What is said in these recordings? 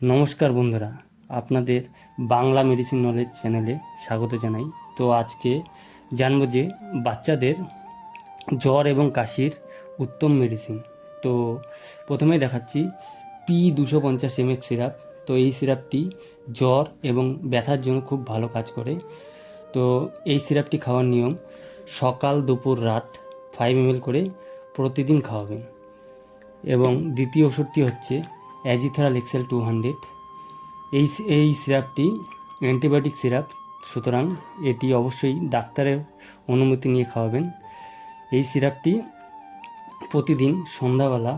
নমস্কার বন্ধুরা, আপনাদের বাংলা মেডিসিন নলেজ চ্যানেলে স্বাগত জানাই। তো আজকে জানবো যে বাচ্চাদের জ্বর এবং কাশির উত্তম মেডিসিন। তো প্রথমেই দেখাচ্ছি P250 ml সিরাপ। তো এই সিরাপটি জ্বর এবং ব্যথার জন্য খুব ভালো কাজ করে। তো এই সিরাপটি খাওয়ার নিয়ম সকাল দুপুর রাত 5 ml করে প্রতিদিন খাওয়াবেন। এবং দ্বিতীয় ওষুধটি হচ্ছে অ্যাজিথ্রাল এক্সেল 200। এই সিরাপটি অ্যান্টিবায়োটিক সিরাপ, সুতরাং এটি অবশ্যই ডাক্তারের অনুমতি নিয়ে খাওয়াবেন। এই সিরাপটি প্রতিদিন সন্ধ্যাবেলা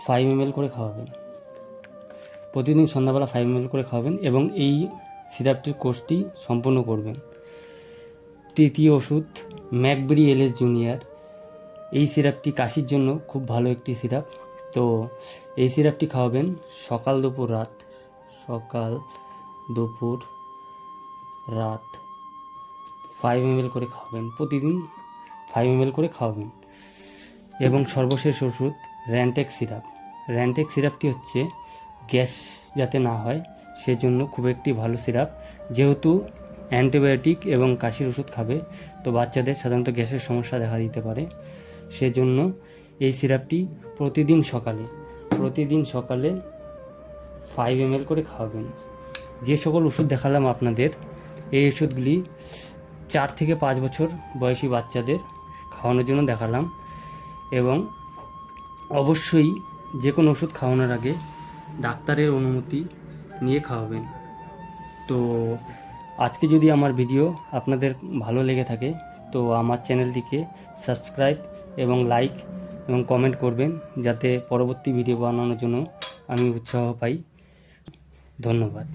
5 ml করে খাওয়াবেন। প্রতিদিন সন্ধ্যাবেলা 5 ml করে খাওয়াবেন এবং এই সিরাপটির কোর্সটি সম্পূর্ণ করবেন। তৃতীয় ওষুধ ম্যাকবেরি এলএস জুনিয়র। এই সিরাপটি কাশির জন্য খুব ভালো একটি সিরাপ। তো এই সিরাপটি খাওয়াবেন সকাল দুপুর রাত 5 ml করে খাওয়াবেন, প্রতিদিন 5 ml করে খাওয়াবেন। এবং সর্বশেষ ওষুধ র্যান্টেক সিরাপটি হচ্ছে গ্যাস যাতে না হয় সেজন্য খুব একটি ভালো সিরাপ। যেহেতু অ্যান্টিবায়োটিক এবং কাশির ওষুধ খাবে, তো বাচ্চাদের সাধারণত গ্যাসের সমস্যা দেখা দিতে পারে। সেজন্য এই সিরাপটি প্রতিদিন সকালে 5 ml করে খাওয়াবেন। যে সকল ওষুধ দেখালাম আপনাদের, এই ওষুধগুলি 4 থেকে 5 বছর বয়সী বাচ্চাদের খাওয়ানোর জন্য দেখালাম। এবং অবশ্যই যে কোনো ওষুধ খাওয়ানোর আগে ডাক্তারের অনুমতি নিয়ে খাওয়াবেন। তো আজকে যদি আমার ভিডিও আপনাদের ভালো লেগে থাকে, তো আমার চ্যানেলটিকে সাবস্ক্রাইব এবং লাইক এবং কমেন্ট করবেন, যাতে পরবর্তী ভিডিও বানানোর জন্য আমি উৎসাহ পাই। ধন্যবাদ।